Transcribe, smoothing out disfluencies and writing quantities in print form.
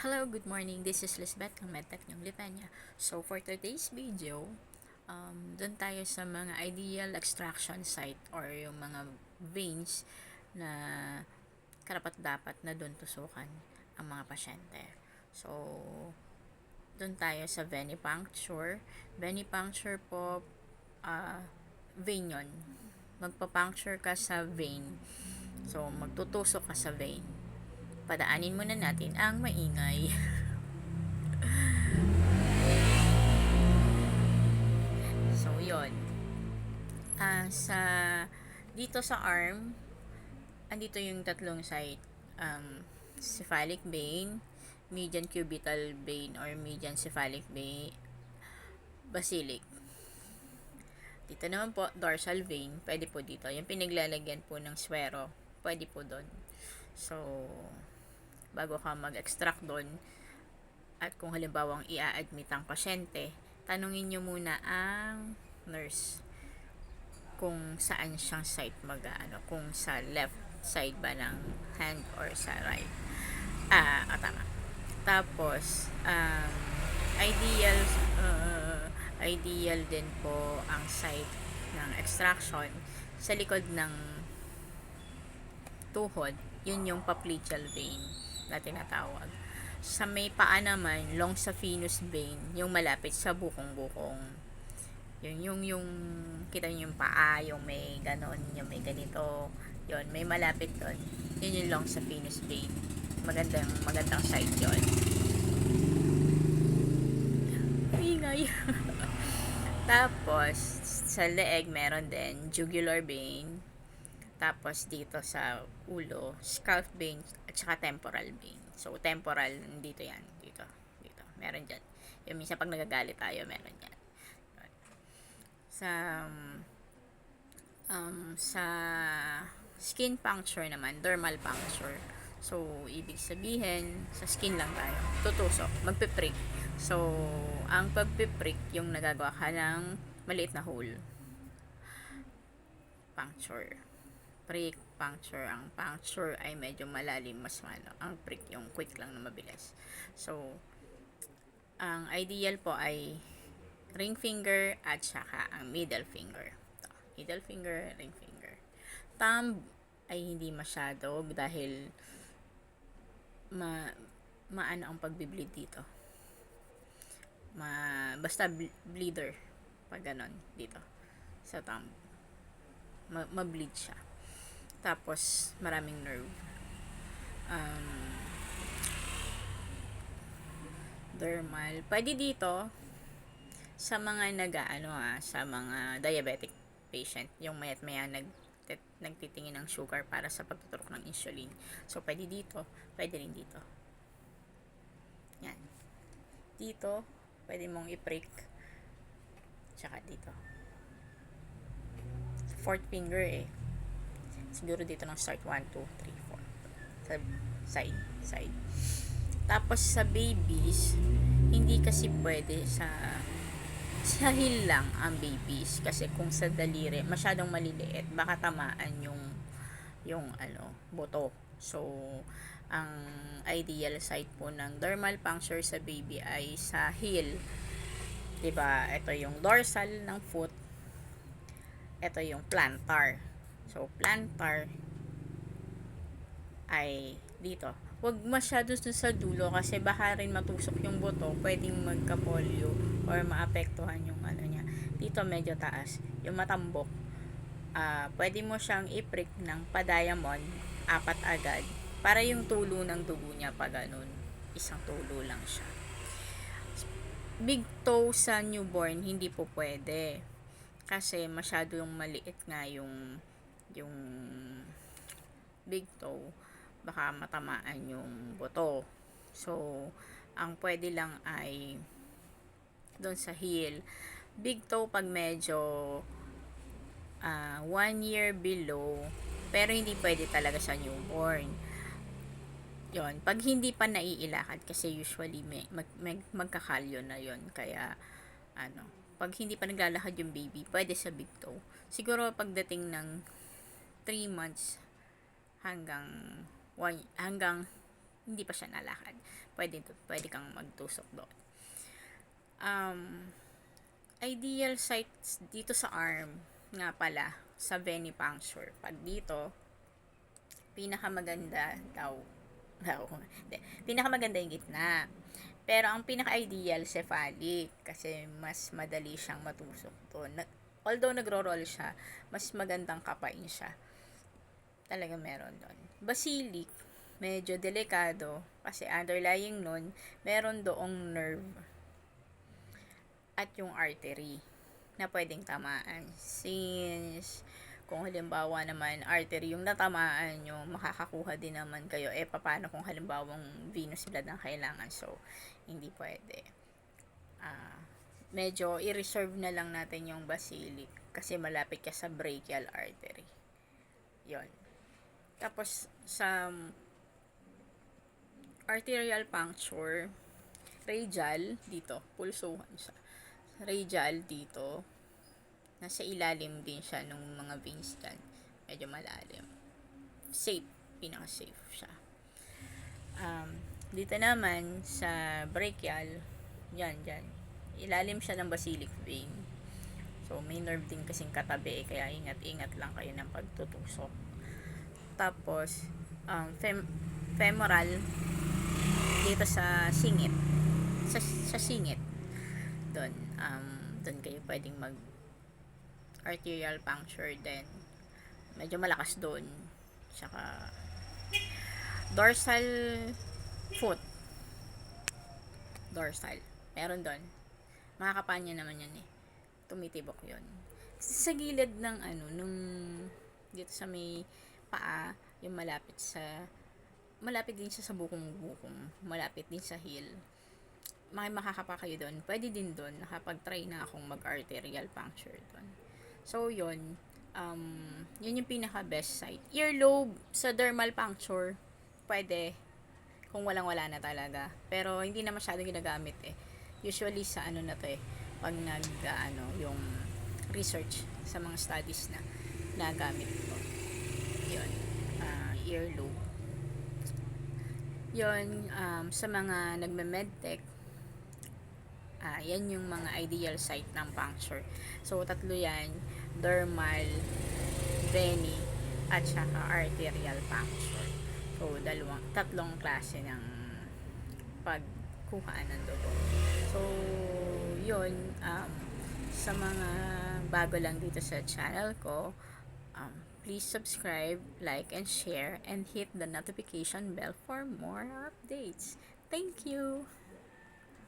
Hello, good morning. This is Lisbeth ng MedTech ng Lipanya. So, for today's video, dun tayo sa mga ideal extraction site or yung mga veins na karapat-dapat na dun tusukan ang mga pasyente. So, dun tayo sa venipuncture. Venipuncture po, vein yun. Magpapuncture ka sa vein. So, magtutusok ka sa vein. Padaanin muna natin ang maingay. So, yon. Sa dito sa arm, andito yung tatlong site. Cephalic vein, median cubital vein or median cephalic vein, basilic. Dito naman po, dorsal vein, pwede po dito. Yung pinaglalagyan po ng swero, pwede po doon. So, bago ka mag-extract doon, at kung halimbawang i-admit ang pasyente, tanungin nyo muna ang nurse kung saan siyang site kung sa left side ba ng hand or sa right. Tama. Tapos, ideal ideal din po ang site ng extraction sa likod ng tuhod. Yun yung popliteal vein na tinatawag. Sa may paa naman, long saphenous vein, yung malapit sa bukong-bukong. Yung kita niyo yung paa, yung may ganon, yung may ganito, yun, may malapit doon. Yun yung long saphenous vein. Magandang site yun. Ingay. Tapos, sa leeg, meron din jugular vein. Tapos, dito sa ulo, scalp vein, at saka temporal vein. So, temporal, dito yan. Dito. Meron dyan. Yung minsan pag nagagalit tayo, meron dyan. Sa skin puncture naman, dermal puncture. So, ibig sabihin, sa skin lang tayo. Tutusok, magpiprick. So, ang pagpiprick, yung nagagawa ka ng maliit na hole. Puncture. Prick, puncture. Ang puncture ay medyo malalim, mas ang prick, yung quick lang na mabilis. So, ang ideal po ay ring finger at saka ang middle finger. Middle finger, ring finger. Thumb ay hindi masyado dahil maano ang pagbibleed dito. Basta bleeder pag ganon dito sa thumb. Mableed siya. Tapos maraming nerve. Dermal. Pwede dito sa mga sa mga diabetic patient, yung mayat maya nagtitingin ng sugar para sa pagtuturok ng insulin. So, pwede dito, pwede rin dito. Yan. Dito, pwede mong i-prick. Tsaka dito. Fourth finger siguro dito ng start 1, 2, 3, 4. Sa side. Tapos sa babies, hindi kasi pwede sa heel lang ang babies kasi kung sa daliri masyadong maliliit baka tamaan yung buto. So ang ideal site po ng dermal puncture sa baby ay sa heel. 'Di ba? Ito yung dorsal ng foot. Ito yung plantar. So plantar ay dito. Huwag masyado sa dulo kasi baka rin matusok yung buto, pwedeng magka-polio or maapektuhan yung niya. Dito medyo taas, yung matambok. Pwede mo siyang i-prick ng pa-diamond, 4 agad, para yung tulo ng dugo niya pa ganun. Isang tulo lang siya. Big toe sa newborn, hindi po pwede. Kasi masyado yung maliit nga yung big toe, baka matamaan yung buto. So, ang pwede lang ay doon sa heel. Big toe pag medyo 1 year below, pero hindi pwede talaga sa newborn. Yon, pag hindi pa naiilakad kasi usually magkakalyo na yon, kaya pag hindi pa naglalakad yung baby, pwede sa big toe. Siguro pagdating ng 3 months hanggang hindi pa siya nalakad. Pwede kang magtusok doon. Ideal sites dito sa arm, nga pala, sa venipuncture. Pag dito, pinakamaganda pinakamaganda yung gitna. Pero ang pinaka-ideal, cephalic. Kasi mas madali siyang matusok doon. Although nagro-roll siya, mas magandang kapain siya. Talaga meron doon. Basilic, medyo delikado. Kasi underlying nun, meron doong nerve at yung artery na pwedeng tamaan. Since kung halimbawa naman artery yung natamaan nyo, makakakuha din naman kayo. Paano kung halimbawang venous blood ang kailangan? So, hindi pwede. Medyo i-reserve na lang natin yung basilic kasi malapit ka sa brachial artery. Yon. Tapos, sa arterial puncture, radial, dito, pulsuhan siya. Radial dito, nasa ilalim din siya nung mga veins dyan. Medyo malalim. Safe, pinaka-safe siya. Dito naman, sa brachial, dyan. Ilalim siya ng basilic vein. So, may nerve din kasing katabi, kaya ingat-ingat lang kayo ng pagtutusok. Tapos, femoral, dito sa singit. Sa singit. Doon kayo pwedeng mag arterial puncture din. Medyo malakas doon. Tsaka dorsal foot. Dorsal. Meron doon. Makakapanya naman yan tumitibok yun. Sa gilid ng nung dito sa may paa, yung malapit din siya sa bukong-bukong. Malapit din sa heel. Makakapa kayo doon. Pwede din doon. Nakapag-try na akong mag-arterial puncture doon. So, yun. Yun yung pinaka-best site. Earlobe sa dermal puncture, pwede. Kung walang-wala na talaga. Pero, hindi na masyadong ginagamit Usually, sa na to pag yung research sa mga studies na nagamit ko. Yun. Earlobe. Yun, sa mga nagme-medtech, yan yung mga ideal site ng puncture. So, tatlo yan, dermal, veni, at saka arterial puncture. So, tatlong klase ng pagkuhaan ng dugo. So, yun, sa mga bago lang dito sa channel ko, please subscribe, like, and share, and hit the notification bell for more updates. Thank you!